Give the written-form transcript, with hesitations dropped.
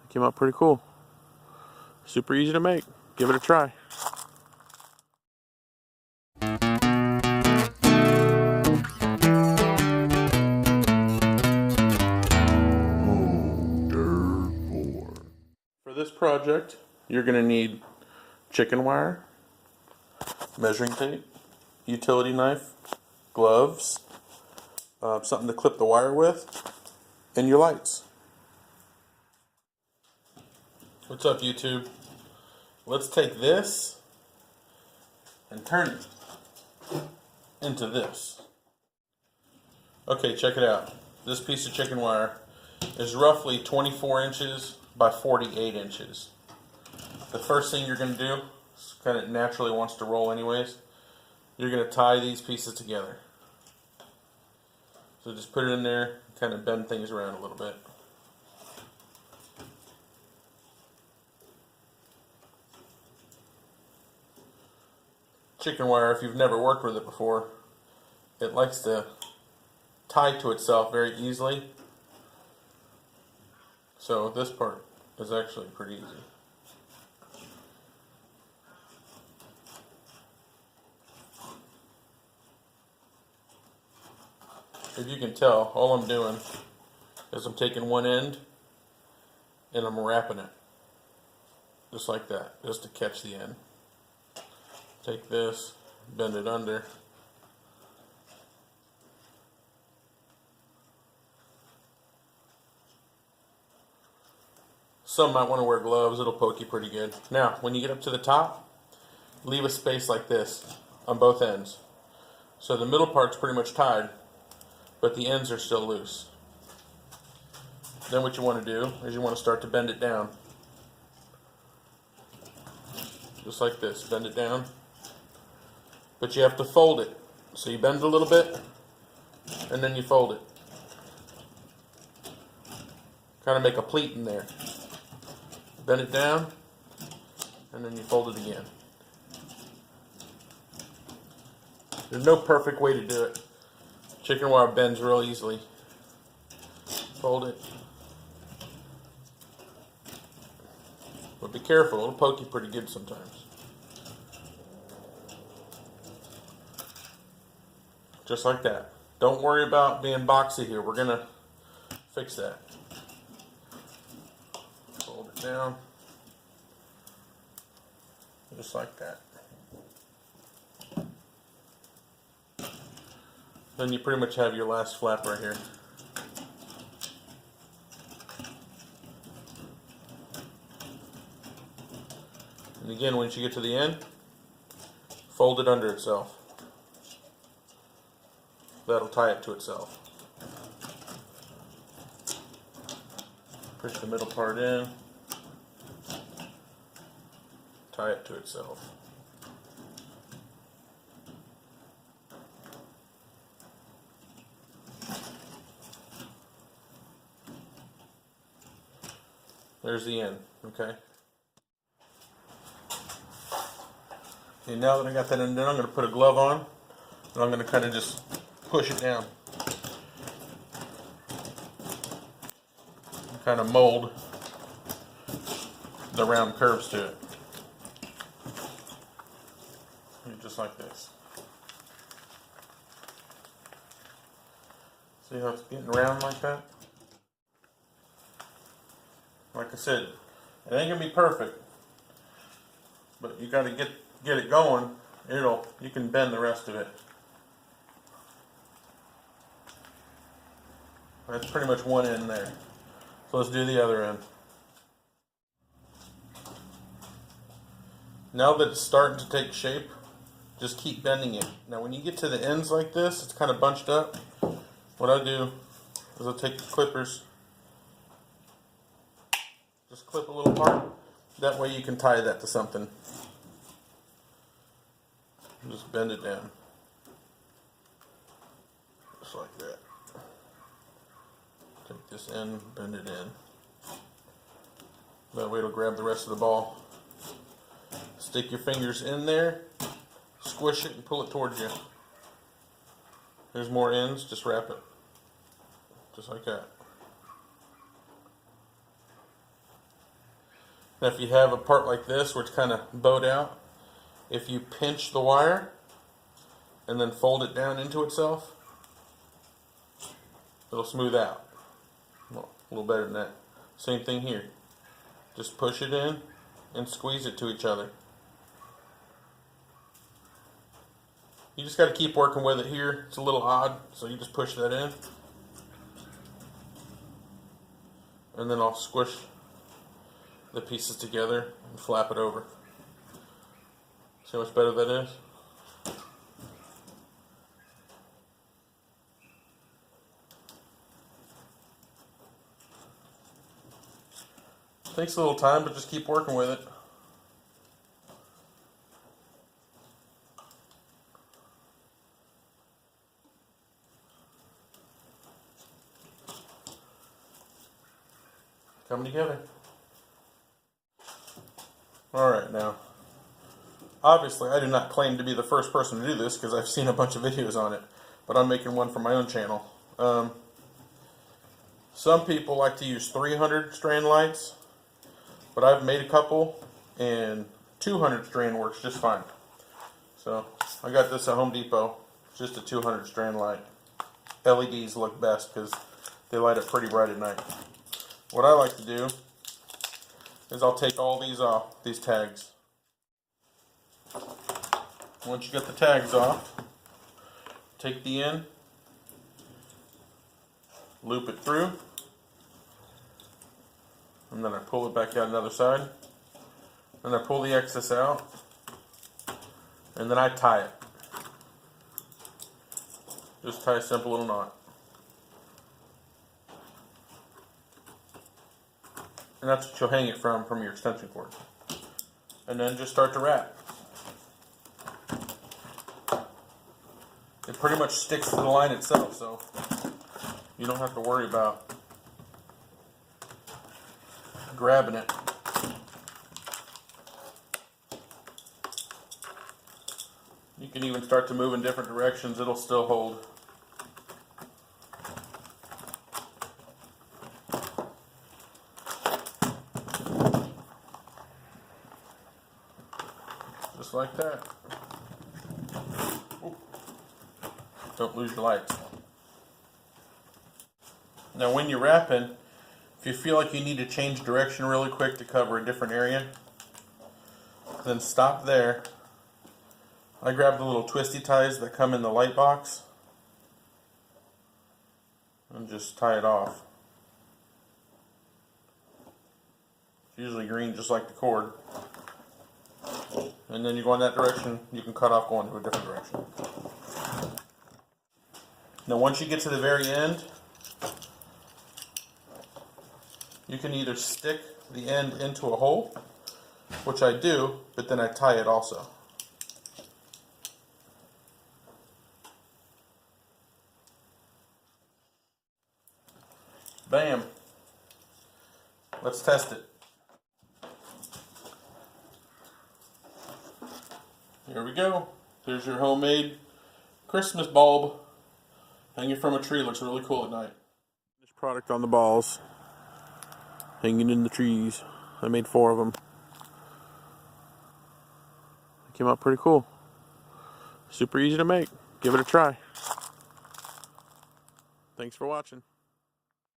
Came out pretty cool. Super easy to make. Give it a try. For this project, you're going to need chicken wire, measuring tape, utility knife, gloves, something to clip the wire with, and your lights. What's up, YouTube? Let's take this and turn it into this. Okay, check it out. This piece of chicken wire is roughly 24 inches by 48 inches. The first thing you're going to do, kind of naturally wants to roll anyways, you're going to tie these pieces together. So just put it in there, kind of bend things around a little bit. Chicken wire, if you've never worked with it before, it likes to tie to itself very easily. So this part is actually pretty easy. If you can tell, all I'm doing is I'm taking one end and I'm wrapping it. Just like that, just to catch the end. Take this, bend it under. Some might want to wear gloves, it'll poke you pretty good. Now, when you get up to the top, leave a space like this on both ends. So the middle part's pretty much tied, but the ends are still loose. Then what you want to do is you want to start to bend it down. Just like this, bend it down. But you have to fold it. So you bend it a little bit, and then you fold it. Kind of make a pleat in there. Bend it down, and then you fold it again. There's no perfect way to do it. Chicken wire bends real easily. Fold it. But be careful, it'll poke you pretty good sometimes. Just like that. Don't worry about being boxy here. We're going to fix that. Fold it down. Just like that. Then you pretty much have your last flap right here. And again, once you get to the end, fold it under itself. That'll tie it to itself. Push the middle part in. Tie it to itself. There's the end, okay? And now that I got that in there, I'm going to put a glove on, and I'm going to kind of just push it down. And kind of mold the round curves to it. Just like this. See how it's getting round like that? Like I said, it ain't gonna be perfect, but you gotta get it going. You can bend the rest of it. That's pretty much one end there. So let's do the other end. Now that it's starting to take shape, just keep bending it. Now when you get to the ends like this, it's kind of bunched up. What I do is I'll take the clippers, just clip a little part. That way you can tie that to something. Just bend it down. Just like that. Take this end, bend it in. That way it'll grab the rest of the ball. Stick your fingers in there, squish it and pull it towards you. There's more ends, just wrap it. Just like that. Now if you have a part like this where it's kind of bowed out, if you pinch the wire and then fold it down into itself, it'll smooth out. Well, a little better than that. Same thing here. Just push it in and squeeze it to each other. You just got to keep working with it here. It's a little odd, so you just push that in. And then I'll squish the pieces together and flap it over. See how much better that is? Takes a little time, but just keep working with it. Coming together. Alright, now, obviously I do not claim to be the first person to do this because I've seen a bunch of videos on it, but I'm making one for my own channel. Some people like to use 300 strand lights, but I've made a couple and 200 strand works just fine. So I got this at Home Depot, just a 200 strand light. LEDs look best because they light up pretty bright at night. What I like to do is I'll take all these off, these tags. Once you get the tags off, take the end, loop it through, and then I pull it back out another side, and I pull the excess out, and then I tie it. Just tie a simple little knot. And that's what you'll hang it from your extension cord. And then just start to wrap. It pretty much sticks to the line itself, so you don't have to worry about grabbing it. You can even start to move in different directions, it'll still hold. Just like that. Ooh. Don't lose your lights. Now when you're wrapping, if you feel like you need to change direction really quick to cover a different area, then stop there. I grab the little twisty ties that come in the light box and just tie it off. It's usually green just like the cord. And then you go in that direction, you can cut off going to a different direction. Now once you get to the very end, you can either stick the end into a hole, which I do, but then I tie it also. Bam. Let's test it. Here we go. There's your homemade Christmas bulb. Hanging from a tree looks really cool at night. This product on the balls. Hanging in the trees. I made 4 of them. They came out pretty cool. Super easy to make. Give it a try. Thanks for watching.